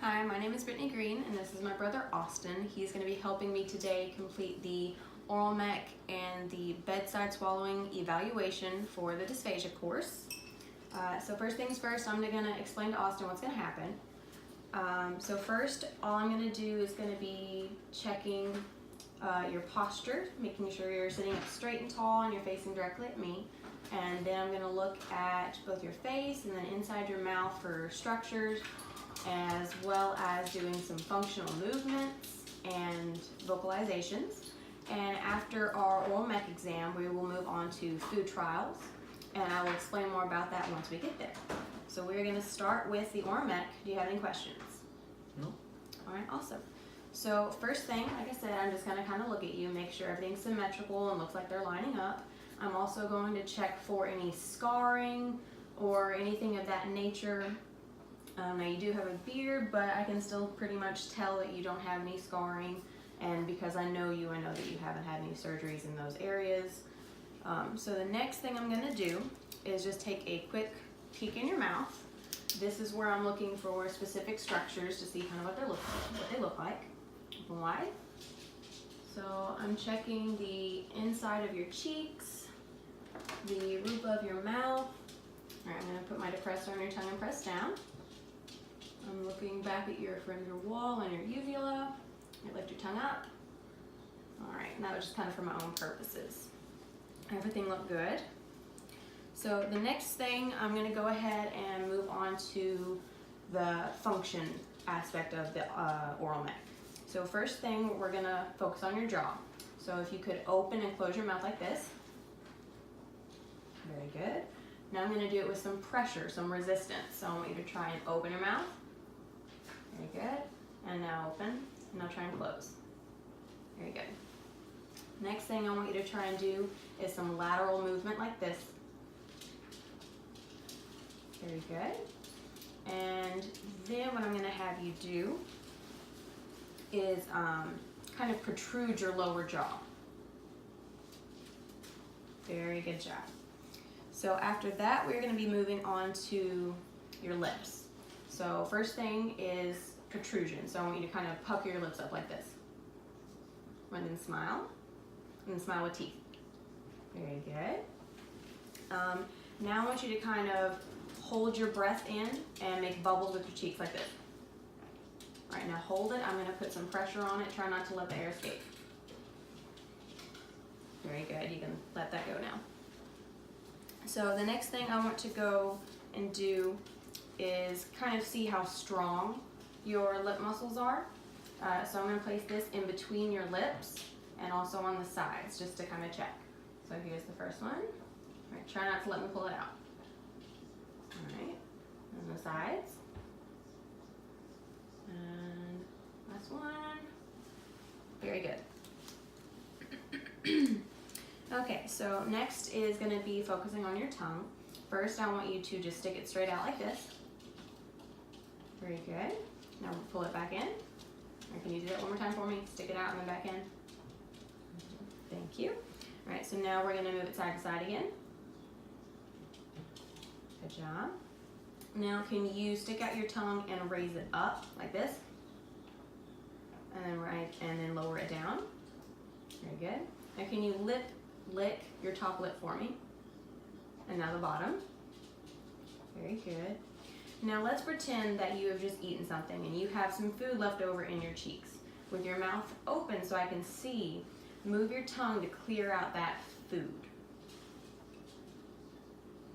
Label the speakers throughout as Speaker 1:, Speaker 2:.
Speaker 1: Hi, my name is Brittany Green, and this is my brother Austin. He's going to be helping me today complete the oral mech and the bedside swallowing evaluation for the dysphagia course. So first things first, I'm going to explain to Austin what's going to happen. So first, all I'm going to do is going to be checking your posture, making sure you're sitting up straight and tall and you're facing directly at me. And then I'm going to look at both your face and then inside your mouth for structures, as well as doing some functional movements and vocalizations. And after our oral mech exam, we will move on to food trials, and I will explain more about that once we get there. So we're going to start with the oral mech. Do you have any questions?
Speaker 2: No.
Speaker 1: All right, awesome. So first thing, like I said, I'm just going to kind of look at you, make sure everything's symmetrical and looks like they're lining up. I'm also going to check for any scarring or anything of that nature. Now you do have a beard, but I can still pretty much tell that you don't have any scarring, and because I know you, I know that you haven't had any surgeries in those areas. So the next thing I'm going to do is just take a quick peek in your mouth. This is where I'm looking for specific structures to see kind of what they look like. Open wide. So I'm checking the inside of your cheeks, the roof of your mouth. All right, I'm going to put my depressor on your tongue and press down. I'm looking back at your wall and your uvula. You lift your tongue up. All right, and that was just kind of for my own purposes. Everything looked good. So the next thing, I'm going to go ahead and move on to the function aspect of the oral mech. So first thing, we're going to focus on your jaw. So if you could open and close your mouth like this. Very good. Now I'm going to do it with some pressure, some resistance. So I want you to try and open your mouth. Very good. And now open. And now try and close. Very good. Next thing I want you to try and do is some lateral movement like this. Very good. And then what I'm going to have you do is kind of protrude your lower jaw. Very good job. So after that, we're going to be moving on to your lips. So first thing is protrusion. So I want you to kind of pucker your lips up like this. And then smile. And then smile with teeth. Very good. Now I want you to kind of hold your breath in and make bubbles with your cheeks like this. All right, now hold it. I'm going to put some pressure on it. Try not to let the air escape. Very good. You can let that go now. So the next thing I want to go and do is kind of see how strong your lip muscles are. So I'm going to place this in between your lips and also on the sides just to kind of check. So here's the first one. All right, try not to let me pull it out. All right, and the sides. And last one. Very good. Okay, so next is going to be focusing on your tongue. First, I want you to just stick it straight out like this. Very good. Now we'll pull it back in. Or can you do that one more time for me? Stick it out and then back in. Thank you. All right, so now we're going to move it side to side again. Good job. Now can you stick out your tongue and raise it up like this? And then lower it down. Very good. Now can you lick your top lip for me? And now the bottom. Very good. Now let's pretend that you have just eaten something and you have some food left over in your cheeks. With your mouth open so I can see, move your tongue to clear out that food.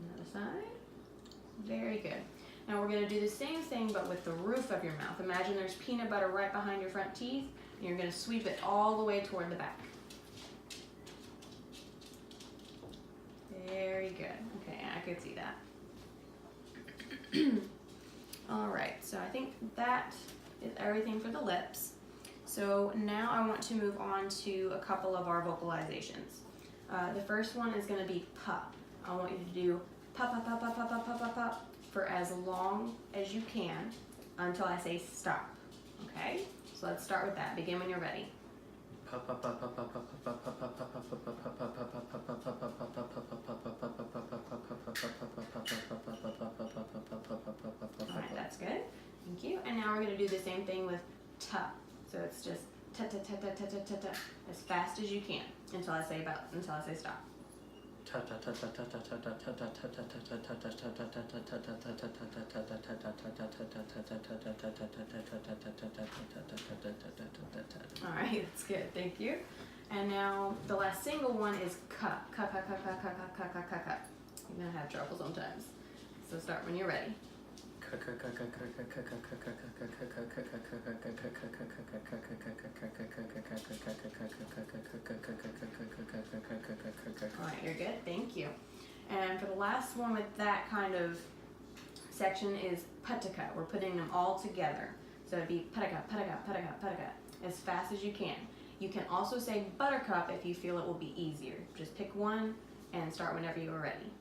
Speaker 1: Another side. Very good. Now we're going to do the same thing but with the roof of your mouth. Imagine there's peanut butter right behind your front teeth and you're going to sweep it all the way toward the back. Very good. Okay, I could see that. All right, so I think that is everything for the lips. So now I want to move on to a couple of our vocalizations. The first one is going to be pup. I want you to do pup, pup, pup, pup, pup, pup, pup, pup, pup for as long as you can until I say stop. Okay? So let's start with that. Begin when you're ready. Alright, that's good. Thank you. And now we're going to do the same thing with ta. So it's just ta ta ta ta ta ta ta ta as fast as you can until I say stop. All right, that's good. Thank you. And now the last single one is ka. Ka ka ka ka ka ka ka ka ka. You're gonna have trouble sometimes. So start when you're ready. Alright, you're good, thank you. And for the last one with that kind of section is pataka. We're putting them all together. So it'd be pataka, pataka, pataka, pataka, as fast as you can. You can also say buttercup if you feel it will be easier. Just pick one and start whenever you are ready.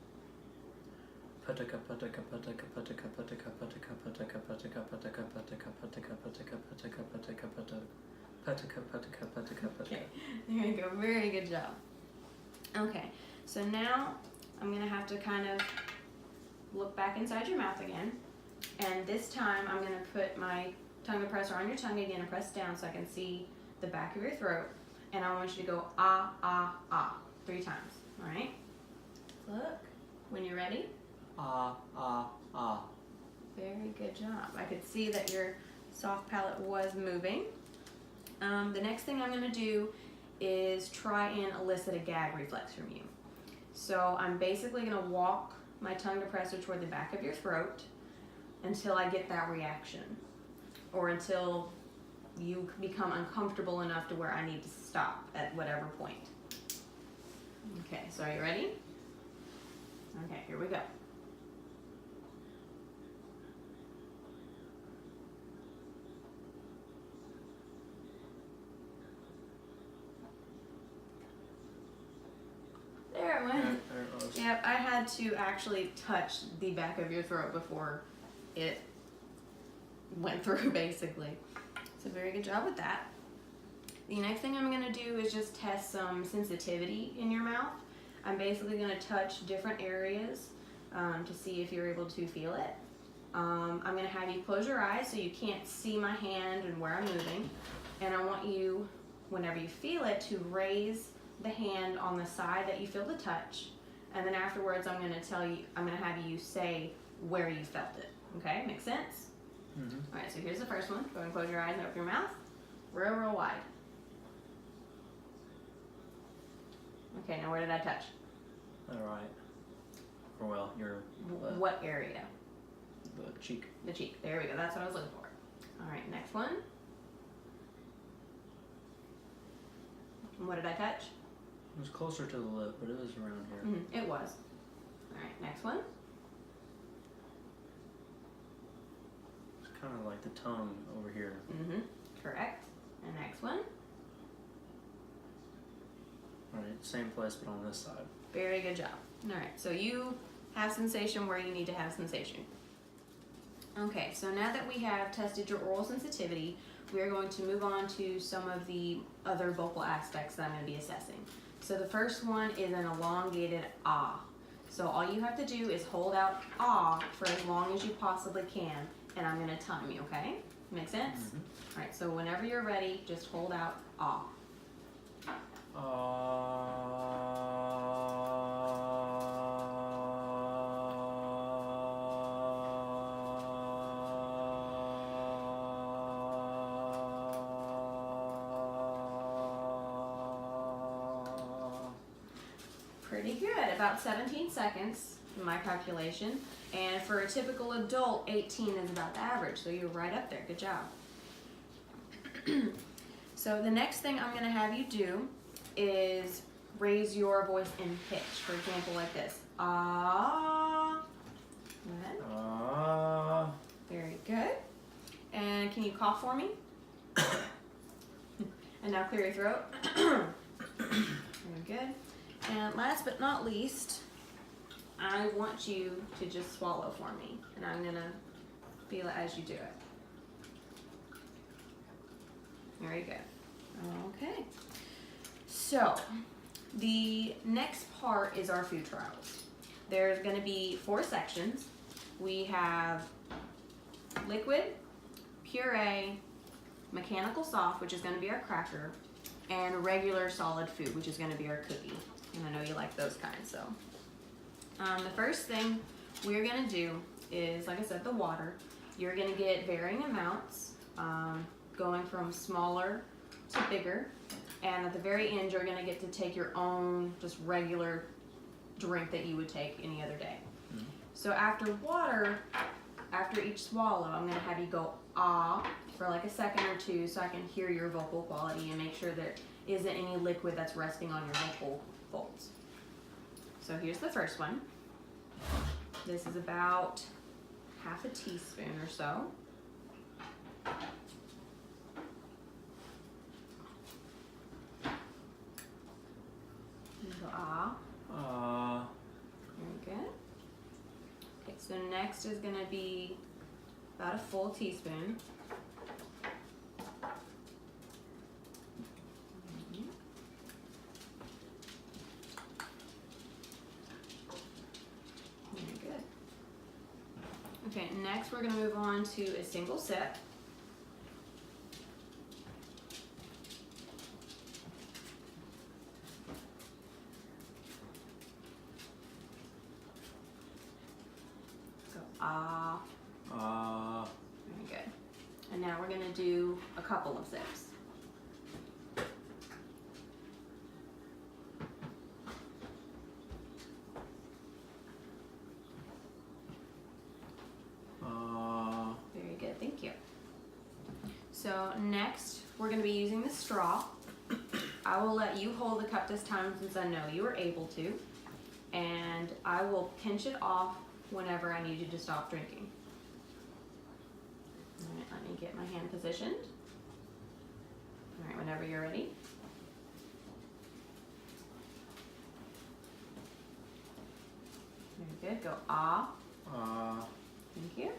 Speaker 2: Pataka pataka pataka pataka pataka pataka pataka pataka pataka pataka pataka pataka pataka pataka pataka pataka pataka pataka.
Speaker 1: Okay, there you go. Very good job. Okay, so now I'm gonna have to kind of look back inside your mouth again, and this time I'm gonna put my tongue depressor on your tongue again and press down so I can see the back of your throat, and I want you to go ah ah ah 3 times. All right. Look. When you're ready.
Speaker 2: Ah, ah, ah.
Speaker 1: Very good job. I could see that your soft palate was moving. The next thing I'm going to do is try and elicit a gag reflex from you. So I'm basically going to walk my tongue depressor toward the back of your throat until I get that reaction, or until you become uncomfortable enough to where I need to stop at whatever point. Okay, so are you ready? Okay, here we go. There it went. Yep, I had to actually touch the back of your throat before it went through, basically. So very good job with that. The next thing I'm going to do is just test some sensitivity in your mouth. I'm basically going to touch different areas to see if you're able to feel it. I'm going to have you close your eyes so you can't see my hand and where I'm moving. And I want you, whenever you feel it, to raise the hand on the side that you feel the touch. And then afterwards, I'm going to have you say where you felt it. Okay, make sense?
Speaker 2: Mm-hmm.
Speaker 1: All right, so here's the first one. Go ahead and close your eyes and open your mouth. Real, real wide. Okay, now where did I touch?
Speaker 2: All right. Or well, your
Speaker 1: what area?
Speaker 2: the cheek.
Speaker 1: The cheek. There we go. That's what I was looking for. All right, next one. And what did I touch?
Speaker 2: It was closer to the lip, but it was around here.
Speaker 1: It was. All right, next one.
Speaker 2: It's kind of like the tongue over here.
Speaker 1: Correct. And next one.
Speaker 2: All right, same place, but on this side.
Speaker 1: Very good job. All right, so you have sensation where you need to have sensation. Okay, so now that we have tested your oral sensitivity, we are going to move on to some of the other vocal aspects that I'm going to be assessing. So the first one is an elongated ah. So all you have to do is hold out ah for as long as you possibly can, and I'm going to time you, okay? Make sense? All right, so whenever you're ready, just hold out ah. Pretty good, about 17 seconds in my calculation. And for a typical adult, 18 is about the average, so you're right up there. Good job. So the next thing I'm gonna have you do is raise your voice in pitch. For example, like this. Ah. Go ahead.
Speaker 2: Ah.
Speaker 1: Very good. And can you cough for me? And now clear your throat. Very good. And last but not least, I want you to just swallow for me. And I'm gonna feel it as you do it. Very good. Okay. So, the next part is our food trials. There's going to be 4 sections. We have liquid, puree, mechanical soft, which is going to be our cracker, and regular solid food, which is going to be our cookie. And I know you like those kinds, so. The first thing we're going to do is, like I said, the water. You're going to get varying amounts, going from smaller to bigger. And at the very end, you're going to get to take your own just regular drink that you would take any other day. Mm-hmm. So after water, after each swallow, I'm going to have you go ah for like a second or two so I can hear your vocal quality and make sure there isn't any liquid that's resting on your vocal folds. So here's the first one. This is about half a teaspoon or so. So ah. Very good. Okay, so next is going to be about a full teaspoon. Very good. Okay, next we're going to move on to a single sip. Ah. Very good. And now we're going to do a couple of sips. Very good, thank you. So next, we're going to be using the straw. I will let you hold the cup this time since I know you are able to. And I will pinch it off whenever I need you to stop drinking. All right, let me get my hand positioned. All right, whenever you're ready. Very good, go ah. Thank you.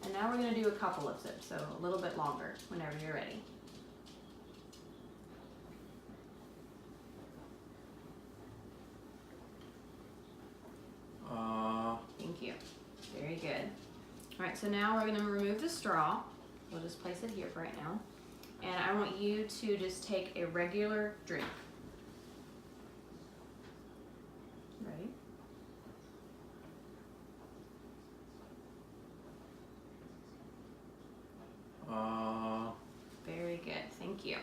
Speaker 1: And now we're gonna do a couple of sips, so a little bit longer whenever you're ready. Thank you. Very good. All right, so now we're gonna remove the straw. We'll just place it here for right now. And I want you to just take a regular drink. Ready? Very good, thank you.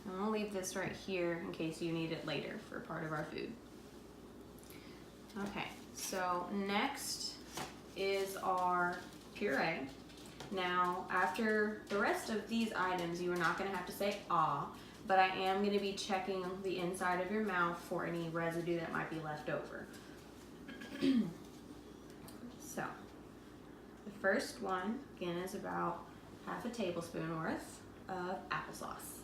Speaker 1: I'm gonna leave this right here in case you need it later for part of our food. Okay, so next is our puree. Now, after the rest of these items, you are not gonna have to say ah, but I am gonna be checking the inside of your mouth for any residue that might be left over. So, the first one, again, is about half a tablespoon worth of applesauce.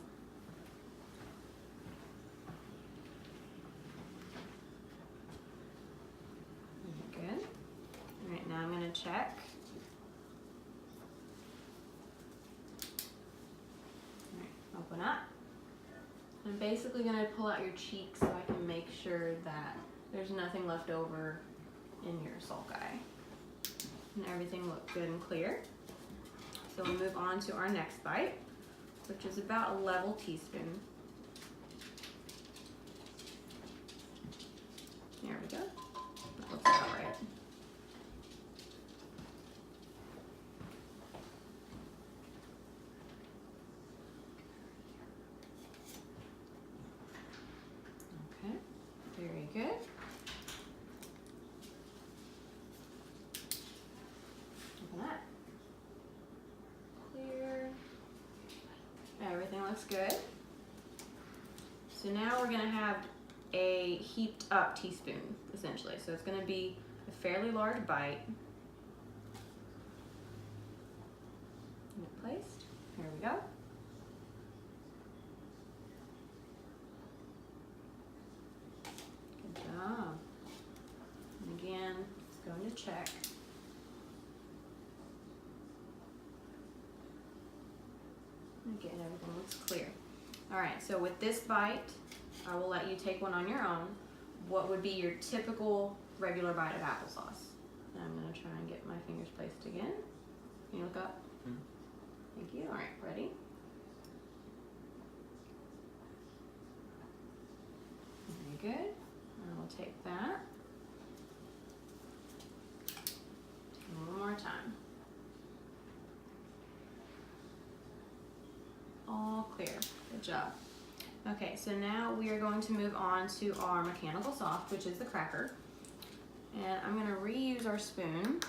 Speaker 1: Good. All right, now I'm going to check. All right, open up. I'm basically going to pull out your cheeks so I can make sure that there's nothing left over in your sulci. And everything looks good and clear. So we'll move on to our next bite, which is about a level teaspoon. There we go. That looks about right. Okay, very good. Look at that. Clear. Everything looks good. So now we're going to have a heaped up teaspoon, essentially. So it's going to be a fairly large bite. Get it placed. Here we go. Good job. And again, it's going to check. Again, everything looks clear. All right, so with this bite, I will let you take one on your own. What would be your typical regular bite of applesauce? And I'm gonna try and get my fingers placed again. Can you look up? Mm-hmm. Thank you. All right, ready? Very good. And we'll take that. One more time. All clear. Good job. Okay, so now we are going to move on to our mechanical soft, which is the cracker. And I'm going to reuse our spoon.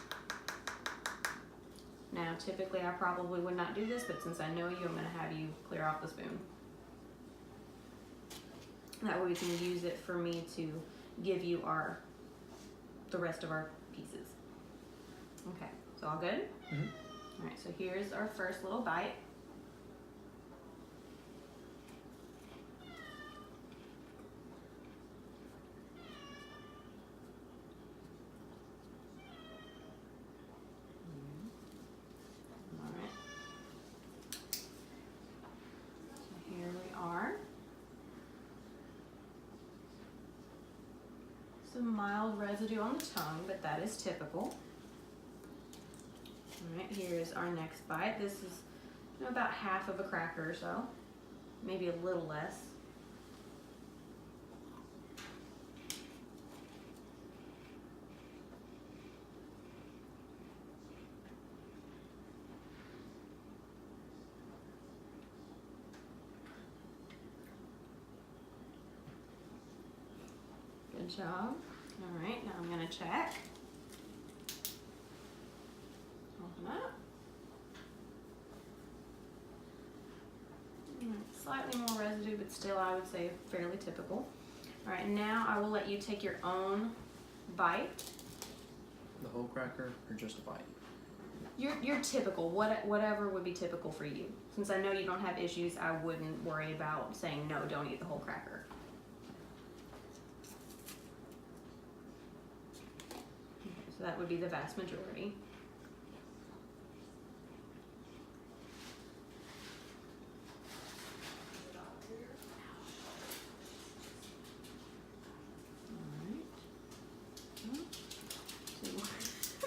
Speaker 1: Now, typically I probably would not do this, but since I know you, I'm going to have you clear off the spoon. That way we can use it for me to give you the rest of our pieces. Okay, so all good?
Speaker 2: Mm-hmm.
Speaker 1: All right, so here's our first little bite. All right. So here we are. Some mild residue on the tongue, but that is typical. All right, here's our next bite. This is about half of a cracker or so, maybe a little less. Good job. All right, now I'm gonna check. Open up. Slightly more residue, but still I would say fairly typical. All right, now I will let you take your own bite.
Speaker 2: The whole cracker or just a bite?
Speaker 1: Your typical, whatever would be typical for you. Since I know you don't have issues, I wouldn't worry about saying no, don't eat the whole cracker. Okay, so that would be the vast majority.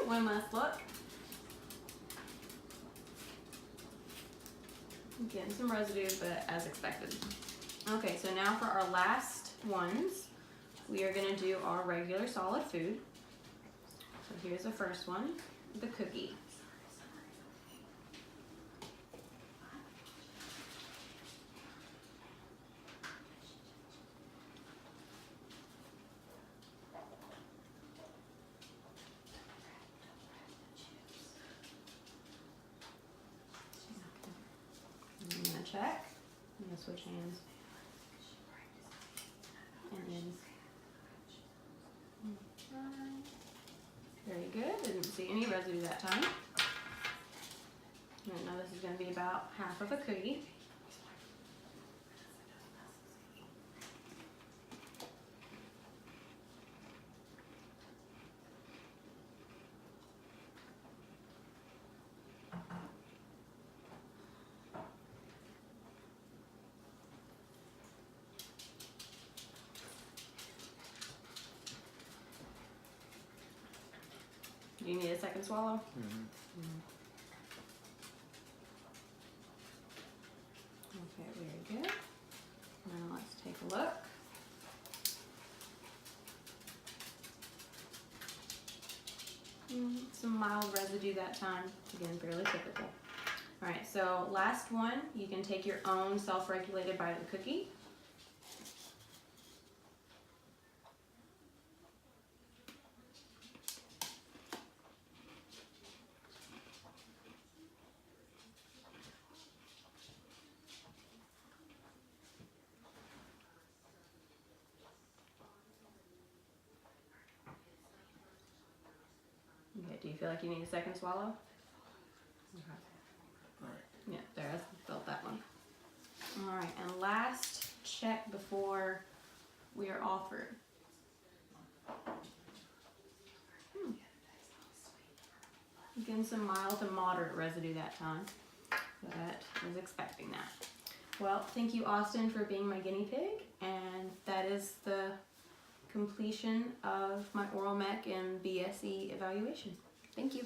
Speaker 1: One last look. Getting some residue, but as expected. Okay, so now for our last ones, we are going to do our regular solid food. So here's the first one, the cookie. I'm gonna check. I'm gonna switch hands. And ends. Very good. Didn't see any residue that time. Right, now this is gonna be about half of a cookie. Do you need a second swallow? Okay, very good. Now let's take a look. Some mild residue that time. Again, fairly typical. All right, so last one, you can take your own self-regulated bite of the cookie. Okay, do you feel like you need a second swallow? Okay.
Speaker 2: Alright.
Speaker 1: Yeah, there, I felt that one. All right, and last check before we are offered. Again, some mild to moderate residue that time, but I was expecting that. Well, thank you, Austin, for being my guinea pig, and that is the completion of my oral mech and BSE evaluation. Thank you.